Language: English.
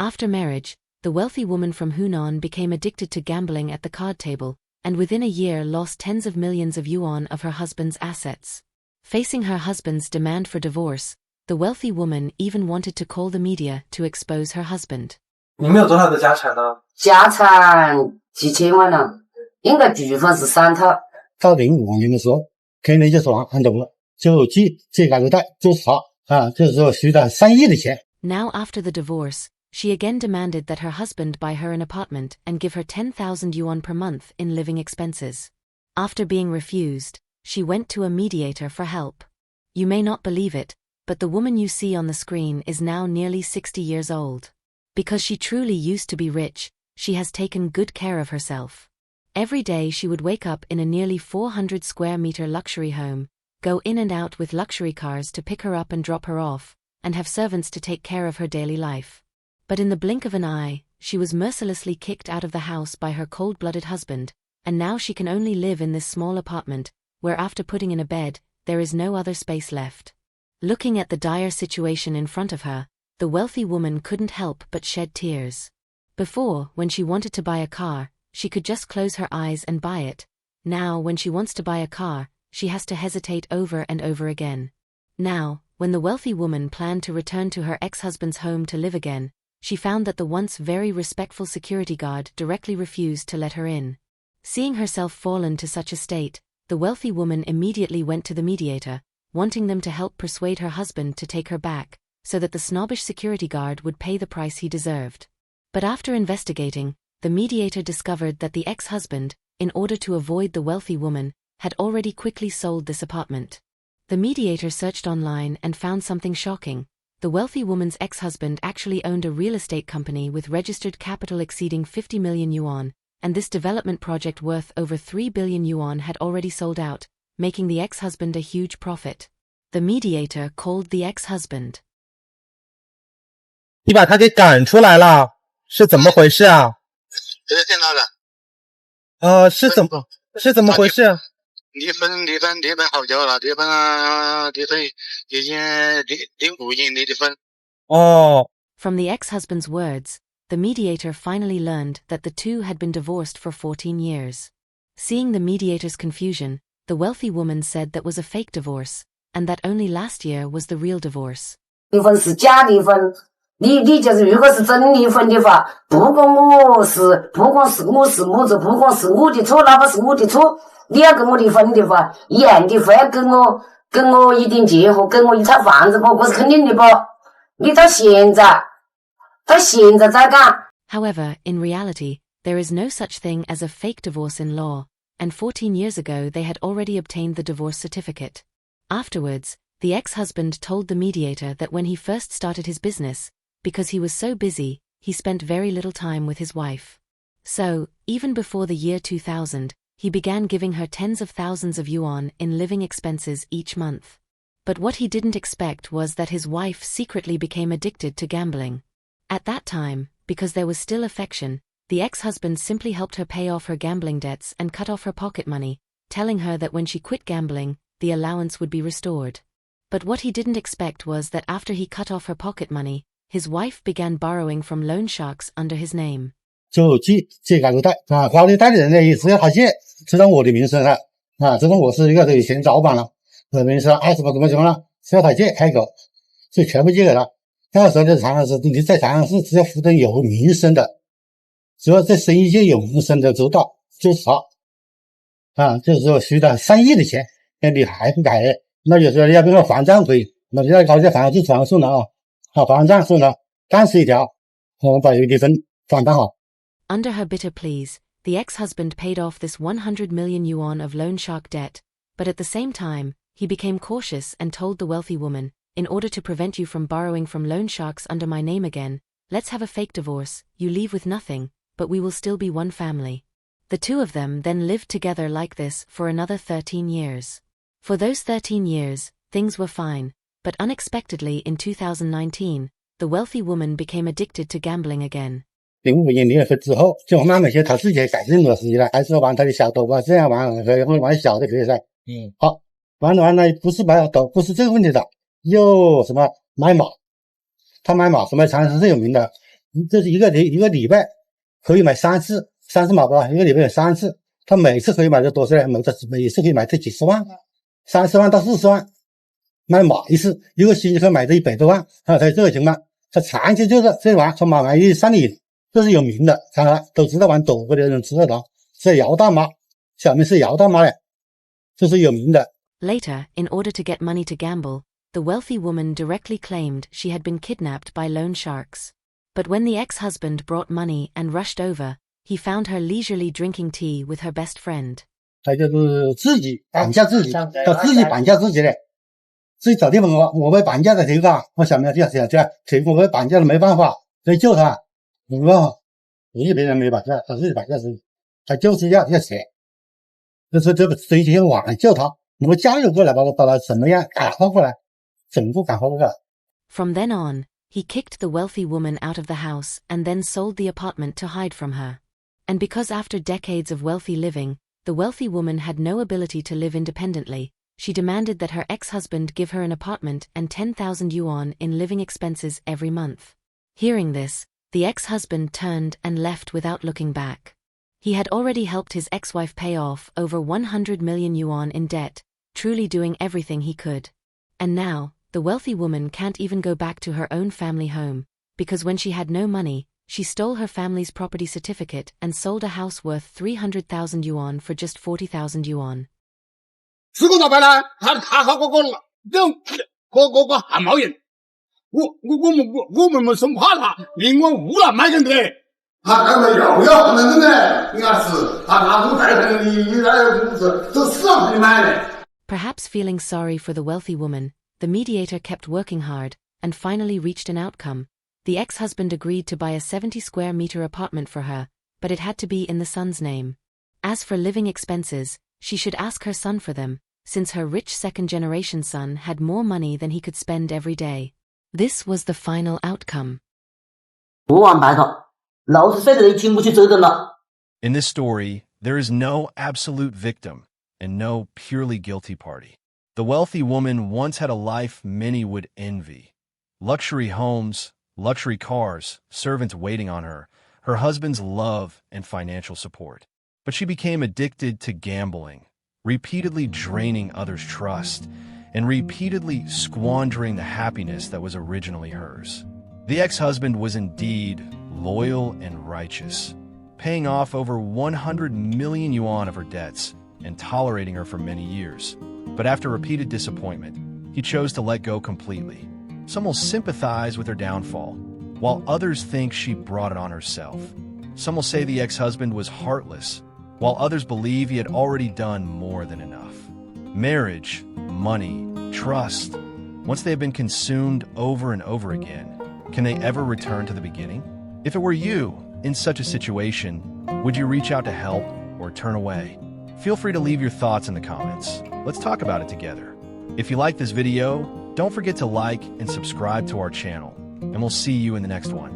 After marriage, the wealthy woman from Hunan became addicted to gambling at the card table, and within a year lost tens of millions of yuan of her husband's assets. Facing her husband's demand for divorce, the wealthy woman even wanted to call the media to expose her husband. 你们有多少的家产呢？家产几千万了，应该具分是3套。到05年的时候，可能就说很多了，就这个贷就是他就是说需要3亿的钱。Now after the divorce, she again demanded that her husband buy her an apartment and give her 10,000 yuan per month in living expenses. After being refused, she went to a mediator for help. You may not believe it, but the woman you see on the screen is now nearly 60 years old. Because she truly used to be rich, she has taken good care of herself. Every day she would wake up in a nearly 400 square meter luxury home, go in and out with luxury cars to pick her up and drop her off, and have servants to take care of her daily life. But in the blink of an eye, she was mercilessly kicked out of the house by her cold-blooded husband, and now she can only live in this small apartment, where after putting in a bed, there is no other space left. Looking at the dire situation in front of her, the wealthy woman couldn't help but shed tears. Before, when she wanted to buy a car, she could just close her eyes and buy it. Now, when she wants to buy a car, she has to hesitate over and over again. Now, when the wealthy woman planned to return to her ex-husband's home to live again, she found that the once very respectful security guard directly refused to let her in. Seeing herself fallen to such a state, the wealthy woman immediately went to the mediator, wanting them to help persuade her husband to take her back, so that the snobbish security guard would pay the price he deserved. But after investigating, the mediator discovered that the ex-husband, in order to avoid the wealthy woman, had already quickly sold this apartment. The mediator searched online and found something shocking. The wealthy woman's ex-husband actually owned a real estate company with registered capital exceeding 50 million yuan, and this development project worth over 3 billion yuan had already sold out, making the ex-husband a huge profit. The mediator called the ex-husband. 你把他给赶出来了，是怎么回事啊？这是电脑的。是怎么回事啊？离婚好久了，离婚已经05年离的婚。From the ex-husband's words, the mediator finally learned that the two had been divorced for 14 years. Seeing the mediator's confusion, the wealthy woman said that was a fake divorce, and that only last year was the real divorce. 离婚是假离婚，你就是如果是真离婚的话，不管我是母子，不管是我的错，哪怕是我的错，你要跟我离婚的话，一样的会要跟我一定结合，跟我一套房子不，我是肯定的不。你到现在再干。However, in reality, there is no such thing as a fake divorce in law, and 14 years ago they had already obtained the divorce certificate. Afterwards, the ex-husband told the mediator that when he first started his business, because he was so busy, he spent very little time with his wife. So, even before the year 2000, he began giving her tens of thousands of yuan in living expenses each month. But what he didn't expect was that his wife secretly became addicted to gambling. At that time, because there was still affection, the ex-husband simply helped her pay off her gambling debts and cut off her pocket money, telling her that when she quit gambling, the allowance would be restored. But what he didn't expect was that after he cut off her pocket money, his wife began borrowing from loan sharks under his name. 就借个贷还贷的人呢，也只要他借，知道我的名声了知道我是一个有钱老板了，我的名声怎么了，只要他借开口，就全部借给他。那个时候在长沙市，你在长沙市只要负责有名声的，只要在生意界有名声的知道就是他就是说需要3亿的钱，那你还不改，那就说要不要还账可以，那要搞这房子传送了还账送了，干是一条，我们把离婚反弹好。Under her bitter pleas, the ex-husband paid off this 100 million yuan of loan shark debt, but at the same time, he became cautious and told the wealthy woman, in order to prevent you from borrowing from loan sharks under my name again, let's have a fake divorce, you leave with nothing, but we will still be one family. The two of them then lived together like this for another 13 years. For those 13 years, things were fine, but unexpectedly in 2019, the wealthy woman became addicted to gambling again. 05年离了婚之后，就慢慢些他自己改正了自己了，还是玩他的小赌吧，这样玩玩小的比赛。好，玩了，不是买赌，不是这个问题的，又什么买马，他买马什么长沙市有名的，这是一个礼拜可以买3次，30毛吧，一个礼拜有3次，他每次可以买的多少呢？每次可以买这几十万，30万到40万，买马一次，一个星期可以买这100多万，他这个情况，他长期就是这玩从马玩意上瘾，这是有名的，看看都知道玩赌博的人知道的，是摇大妈，小名是摇大妈的，这是有名的。Later, in order to get money to gamble, the wealthy woman directly claimed she had been kidnapped by loan sharks. But when the ex-husband brought money and rushed over, he found her leisurely drinking tea with her best friend. 他就是自己绑架自己，他自己绑架自己的，自己找地方我被绑架的情况，我想这样，我被绑架了没办法，所以救他，没办法，别人没绑架，他自己绑架自己，他就是要钱，就是这个追求网救他，能够加入过来，把他怎么样感化过来，整部感化过来。From then on, he kicked the wealthy woman out of the house and then sold the apartment to hide from her. And because after decades of wealthy living, the wealthy woman had no ability to live independently, she demanded that her ex-husband give her an apartment and 10,000 yuan in living expenses every month. Hearing this, the ex-husband turned and left without looking back. He had already helped his ex-wife pay off over 100 million yuan in debt, truly doing everything he could. And now, the wealthy woman can't even go back to her own family home, because when she had no money, she stole her family's property certificate and sold a house worth 300,000 yuan for just 40,000 yuan. 这个老板呢，他好个汗毛人，我们生怕他，另外误了买人的。他刚才要人的，应该是他拿出贷款你来公司，这市场里买的。Perhaps feeling sorry for the wealthy woman, the mediator kept working hard, and finally reached an outcome. The ex-husband agreed to buy a 70-square-meter apartment for her, but it had to be in the son's name. As for living expenses, she should ask her son for them, since her rich second-generation son had more money than he could spend every day. This was the final outcome. In this story, there is no absolute victim and no purely guilty party. The wealthy woman once had a life many would envy. Luxury homes, luxury cars, servants waiting on her, her husband's love and financial support. But she became addicted to gambling, repeatedly draining others' trust, and repeatedly squandering the happiness that was originally hers. The ex-husband was indeed loyal and righteous, paying off over 100 million yuan of her debts and tolerating her for many years. But after repeated disappointment, he chose to let go completely. Some will sympathize with her downfall, while others think she brought it on herself. Some will say the ex-husband was heartless, while others believe he had already done more than enough. Marriage, money, trust, once they have been consumed over and over again, can they ever return to the beginning? If it were you, in such a situation, would you reach out to help or turn away? Feel free to leave your thoughts in the comments. Let's talk about it together. If you like this video, don't forget to like and subscribe to our channel, and we'll see you in the next one.